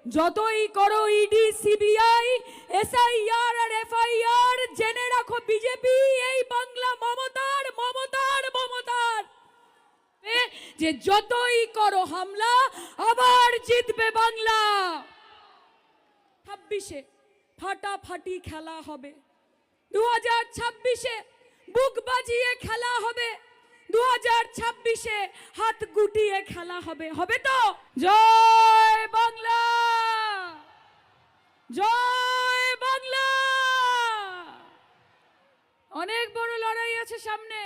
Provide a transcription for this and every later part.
যতই করো ED CBI SIR আর FIR, জেনে রাখো বিজেপি এই বাংলা মমতার মমতার মমতার, যে যতই করো হামলা আবার জিতবে বাংলা। 26-এ ফাটাফাটি খেলা হবে, 2026-এ বুক বাজিয়ে খেলা হবে, 2026-এ হাত গুটিয়ে খেলা হবে। হবে তো? জয় বাংলা, জয় বাংলা। অনেক বড় লড়াই আছে সামনে,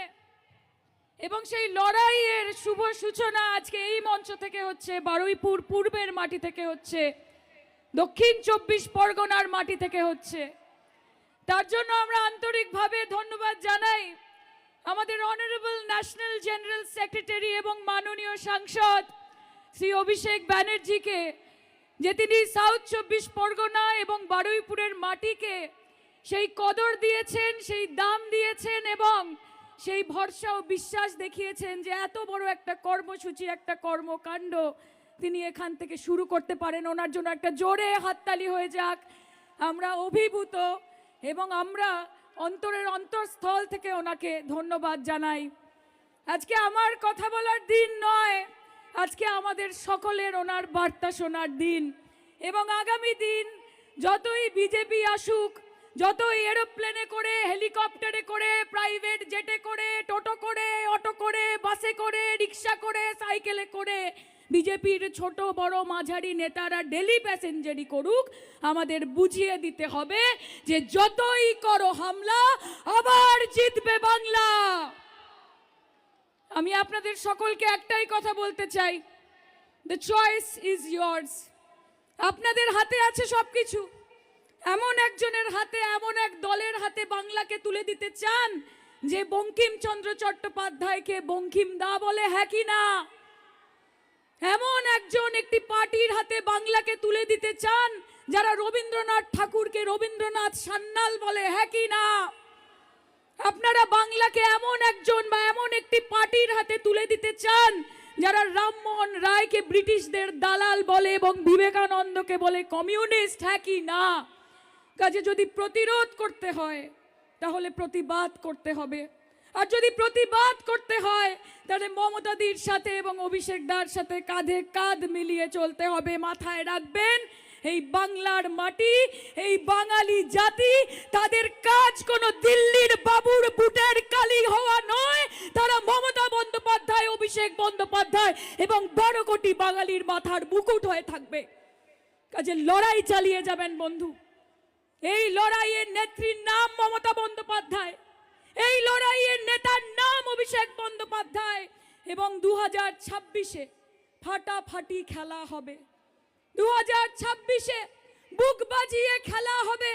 এবং সেই লড়াইয়ের শুভ সূচনা আজকে এই মঞ্চ থেকে হচ্ছে, বারুইপুর পূর্বের মাটি থেকে হচ্ছে, দক্ষিণ 24 পরগনার মাটি থেকে হচ্ছে। তার জন্য আমরা আন্তরিকভাবে ধন্যবাদ জানাই আমাদের অনারেবল ন্যাশনাল জেনারেল সেক্রেটারি এবং মাননীয় সাংসদ শ্রী অভিষেক ব্যানার্জিকে, যে তিনি সাউথ 24 পরগনা এবং বারুইপুরের মাটিকে সেই কদর দিয়েছেন, সেই দাম দিয়েছেন এবং সেই ভরসা ও বিশ্বাস দেখিয়েছেন যে এত বড় একটা কর্মসূচি, একটা কর্মকাণ্ড তিনি এখান থেকে শুরু করতে পারেন। ওনার জন্য একটা জোরে হাততালি হয়ে যাক। আমরা অভিভূত এবং আমরা অন্তরের অন্তঃস্থল থেকে ওনাকে ধন্যবাদ জানাই। আজকে আমার কথা বলার দিন নয়, আজকে আমাদের সকলের ওনার বার্তা শোনার দিন। এবং আগামী দিন যতই বিজেপি আসুক, যতই এরোপ্লেনে করে, হেলিকপ্টারে করে, প্রাইভেট জেটে করে, টোটো করে, অটো করে, বাসে করে, রিক্সা করে, সাইকেলে করে বিজেপির ছোট বড় মাঝারি নেতারা ডেলি প্যাসেঞ্জারি করুক, আমাদের বুঝিয়ে দিতে হবে যে যতই করো হামলা আবার জিতবে বাংলা। আমি আপনাদের সকলকে একটাই কথা বলতে চাই, দ্য চয়েস ইজ ইয়ার্স। আপনাদের হাতে আছে সবকিছু। এমন একজনের হাতে, এমন এক দলের হাতে বাংলাকে তুলে দিতে চান যে বঙ্কিমচন্দ্র চট্টোপাধ্যায়কে বঙ্কিম দা বলে, হ্যাঁ কি না? এমন একজন, একটি পার্টির হাতে বাংলাকে তুলে দিতে চান যারা রবীন্দ্রনাথ ঠাকুরকে রবীন্দ্রনাথ সান্যাল বলে, হ্যাঁ কি না? আপনারা বাংলাকে এমন একজন বা এমন একটি পার্টির হাতে তুলে দিতে চান যারা রামমোহন রায়কে ব্রিটিশদের দালাল বলে এবং বিবেকানন্দকে বলে কমিউনিস্ট, হ্যাঁ কি না? কাজে যদি প্রতিরোধ করতে হয় তাহলে প্রতিবাদ করতে হবে, আর যদি প্রতিবাদ করতে হয় তাহলে মমতাদির সাথে এবং অভিষেক দার সাথে কাঁধে কাঁধ মিলিয়ে চলতে হবে। মাথায় রাখবেন, এই বাংলার মাটি, এই বাঙালি জাতি, তাদের কাজ কোনো দিল্লির বাবুর বুটের কালি হওয়া নয়। তারা মমতা বন্দ্যোপাধ্যায়, অভিষেক বন্দ্যোপাধ্যায় এবং 12 কোটি বাঙালির মাথার মুকুট হয়ে থাকবে। কাজে লড়াই চালিয়ে যাবেন বন্ধু। এই লড়াইয়ের নেত্রীর নাম মমতা বন্দ্যোপাধ্যায়, এই লড়াইয়ের নেতার নাম অভিষেক বন্দ্যোপাধ্যায়। এবং 2026-এ ফাটাফাটি খেলা হবে, 2026-এ বুক বাজিয়ে খেলা হবে,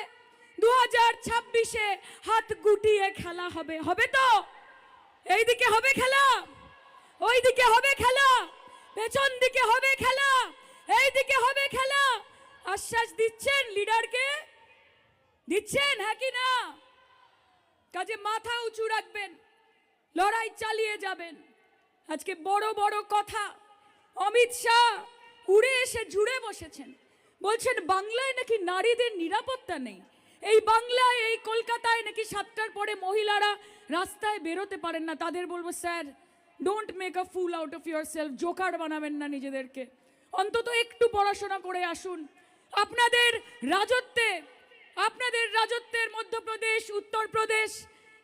2026-এ হাত গুটিয়ে খেলা হবে। হবে তো? এইদিকে হবে খেলা, ওইদিকে হবে খেলা, পেছন দিকে হবে খেলা, এইদিকে হবে খেলা। আশ্বাস দিচ্ছেন লিডারকে? দিচ্ছেন, হ্যাঁ কি না? কাজে মাথা উঁচু রাখবেন, লড়াই চালিয়ে যাবেন। আজকে বড় বড় কথা, অমিত শাহ উড়ে এসে জুড়ে বসেছেন, বলছেন বাংলায় নাকি নারীদের নিরাপত্তা নেই, এই বাংলায়, এই কলকাতায় নাকি 7টার পরে মহিলারা রাস্তায় বেরোতে পারেন না। তাদের বলবো, sir, don't make a full out of your self. Joker বানাবেন না নিজেদেরকে, অন্তত একটু পড়াশোনা করে আসুন। আপনাদের রাজত্বের মধ্যপ্রদেশ, উত্তরপ্রদেশ,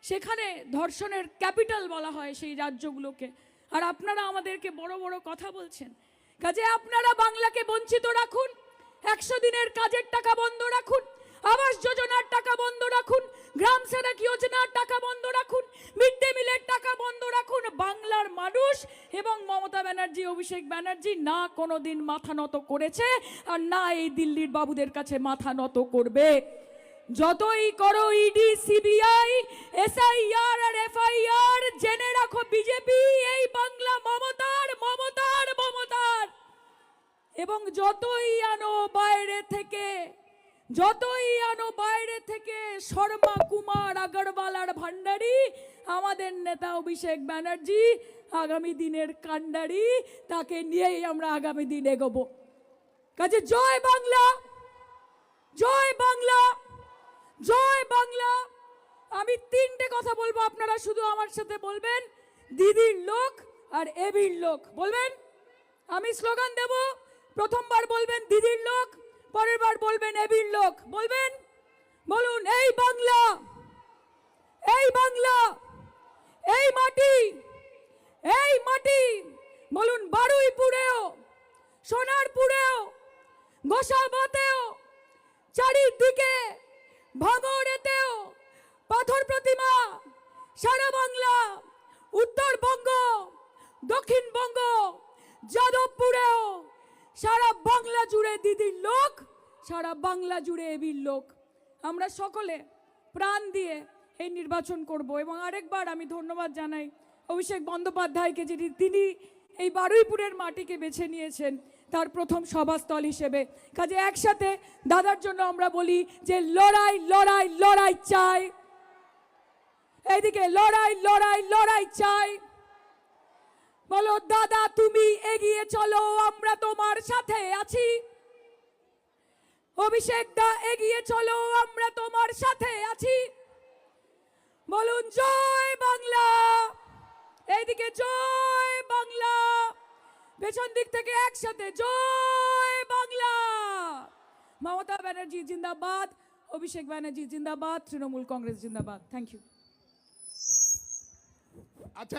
সেখানে ধর্ষণের ক্যাপিটাল বলা হয় সেই রাজ্যগুলোকে, আর আপনারা আমাদেরকে বড় বড় কথা বলছেন। কাজে আপনারা বাংলাকে বঞ্চিত রাখুন, 100 দিনের কাজের টাকা বন্ধ রাখুন, আবাস যোজনার টাকা বন্ধ রাখুন, গ্রাম সড়ক যোজনার টাকা বন্ধ রাখুন, মিড ডে মিলের টাকা বন্ধ রাখুন। বাংলার মানুষ এবং মমতা ব্যানার্জি, অভিষেক ব্যানার্জি না কোনোদিন মাথা নত করেছে, আর না এই দিল্লির বাবুদের কাছে মাথা নত করবে। যতই করো ইডি সিবিআই এসআইআর আর এফআইআর, জেনে রাখো বিজেপি এই বাংলা মমতার মমতার মমতার। এবং যতই আনো বাইরে থেকে শর্মা কুমার আগরওয়াল আর ভান্ডারী, আমাদের নেতা অভিষেক ব্যানার্জি আগামী দিনের কাণ্ডারি, তাকে নিয়েই আমরা আগামী দিন এগোবো। কাজে জয় বাংলা, জয় বাংলা, জয় বাংলা। আমি তিনটে কথা বলবো, আপনারা শুধু আমার সাথে বলবেন দিদির লোক আর এবির লোক বলবেন। আমি স্লোগান দেব, প্রথমবার বলবেন দিদির লোক, পরের বার বলবেন এবির লোক। বলবেন, বলুন এই বাংলা, এই বাংলা, এই মাটি, এই মাটি। বলুন বারুইপুরেও, সোনারপুরেও, গোসাবাতেও, চারিদিকে ভাঙড়েতেও পাথর প্রতিমা, সারা বাংলা, উত্তরবঙ্গ, দক্ষিণবঙ্গ, যাদবপুরেও, সারা বাংলা জুড়ে দিদির লোক, সারা বাংলা জুড়ে এবির লোক। আমরা সকলে প্রাণ দিয়ে এই নির্বাচন করব। এবং আরেকবার আমি ধন্যবাদ জানাই অভিষেক বন্দ্যোপাধ্যায়কে, যিনি তিনি এই বারুইপুরের মাটিকে বেছে নিয়েছেন তার প্রথম সভাস্থল হিসেবে। কাজে একসাথে দাদার জন্য আমরা বলি যে লড়াই লড়াই লড়াই চাই, এইদিকে লড়াই লড়াই লড়াই চাই। বলো দাদা তুমি এগিয়ে চলো, আমরা তোমার সাথে আছি। অভিষেক দা এগিয়ে চলো, আমরা তোমার সাথে আছি। বলুন জয় বাংলা, এইদিকে জয় বাংলা, পেছন দিক থেকে একসাথে জয় বাংলা। মমতা ব্যানার্জি জিন্দাবাদ, অভিষেক ব্যানার্জি জিন্দাবাদ, তৃণমূল কংগ্রেস জিন্দাবাদ। Thank you.